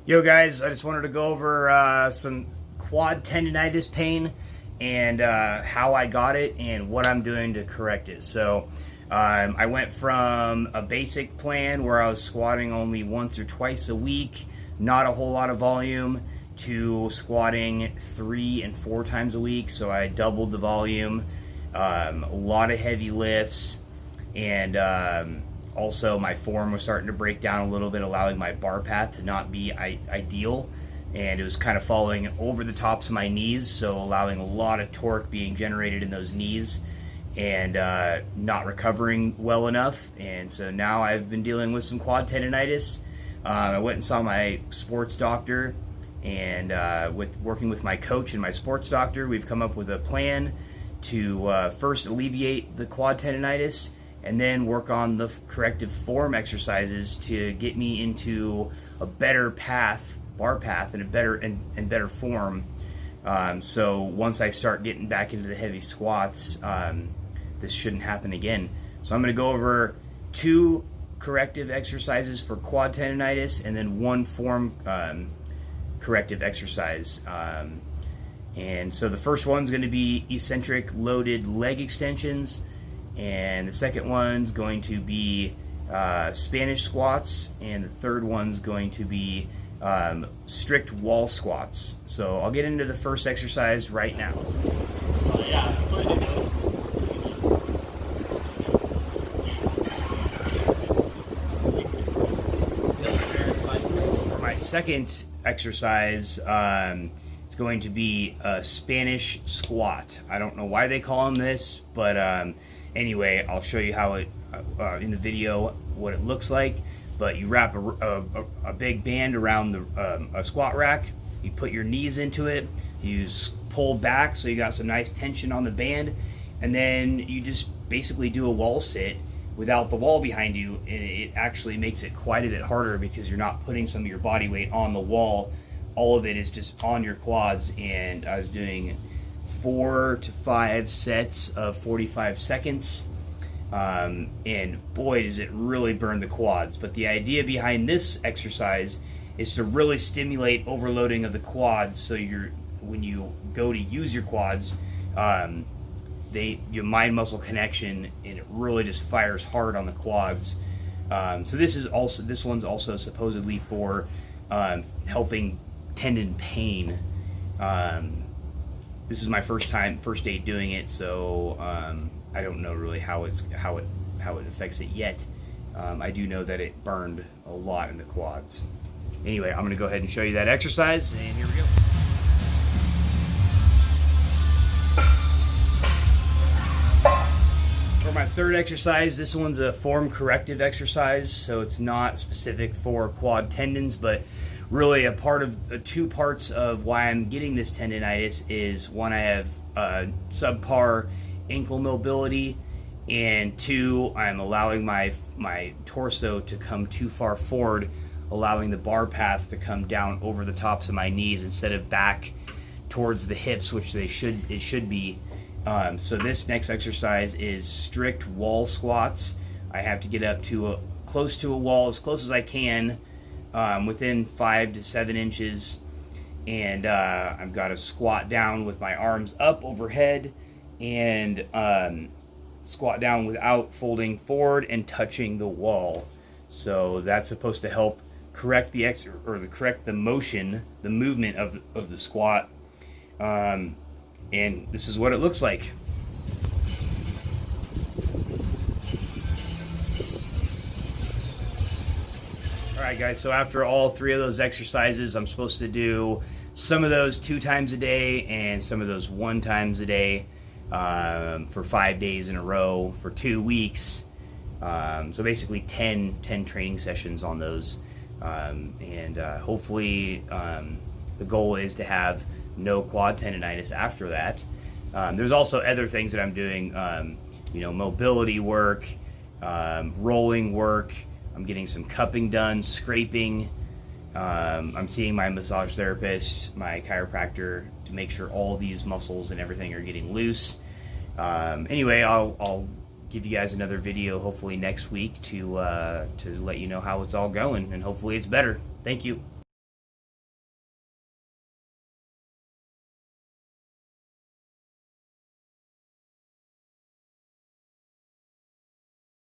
Yo guys, I just wanted to go over some quad tendonitis pain and how I got it and what I'm doing to correct it. So I went from a basic plan where I was squatting only once or twice a week, not a whole lot of volume, to squatting 3 and 4 times a week. So I doubled the volume, a lot of heavy lifts, and also my form was starting to break down a little bit, allowing my bar path to not be ideal, and it was kind of falling over the tops of my knees, so allowing a lot of torque being generated in those knees and not recovering well enough. And so now I've been dealing with some quad tendonitis. I went and saw my sports doctor, and working with my coach and my sports doctor, we've come up with a plan to first alleviate the quad tendonitis and then work on the corrective form exercises to get me into a better path, bar path, and a better form. So once I start getting back into the heavy squats, this shouldn't happen again. So I'm going to go over 2 corrective exercises for quad tendonitis and then 1 form corrective exercise. And so the first one's going to be eccentric loaded leg extensions, and the second one's going to be Spanish squats, and the third one's going to be strict wall squats. So I'll get into the first exercise right now. For my second exercise, it's going to be a Spanish squat. I don't know why they call them this, but anyway, I'll show you how it in the video what it looks like. But you wrap a big band around a squat rack. You put your knees into it. You pull back so you got some nice tension on the band, and then you just basically do a wall sit without the wall behind you, and it actually makes it quite a bit harder because you're not putting some of your body weight on the wall. All of it is just on your quads, and I was doing 4 to 5 sets of 45 seconds, and boy does it really burn the quads. But the idea behind this exercise is to really stimulate overloading of the quads, so when you go to use your quads, your mind muscle connection, and it really just fires hard on the quads. So this one's also supposedly for helping tendon pain. This is my first day doing it, so I don't know really how it affects it yet. I do know that it burned a lot in the quads. Anyway, I'm going to go ahead and show you that exercise, and here we go. For my third exercise, this one's a form corrective exercise, so it's not specific for quad tendons, but really a part of the 2 parts of why I'm getting this tendonitis is, 1, I have subpar ankle mobility, and 2, I'm allowing my torso to come too far forward, allowing the bar path to come down over the tops of my knees instead of back towards the hips, which it should be. So this next exercise is strict wall squats. I have to get up to close to a wall, as close as I can, within 5 to 7 inches, and I've got to squat down with my arms up overhead, and squat down without folding forward and touching the wall. So that's supposed to help correct the motion, the movement of the squat, and this is what it looks like. Alright guys, so after all 3 of those exercises, I'm supposed to do some of those 2 times a day and some of those 1 times a day for 5 days in a row for 2 weeks. So basically 10 training sessions on those, and hopefully the goal is to have no quad tendonitis after that. There's also other things that I'm doing, mobility work, rolling work. I'm getting some cupping done, scraping. I'm seeing my massage therapist, my chiropractor, to make sure all these muscles and everything are getting loose. Anyway, I'll give you guys another video hopefully next week to let you know how it's all going, and hopefully it's better. Thank you.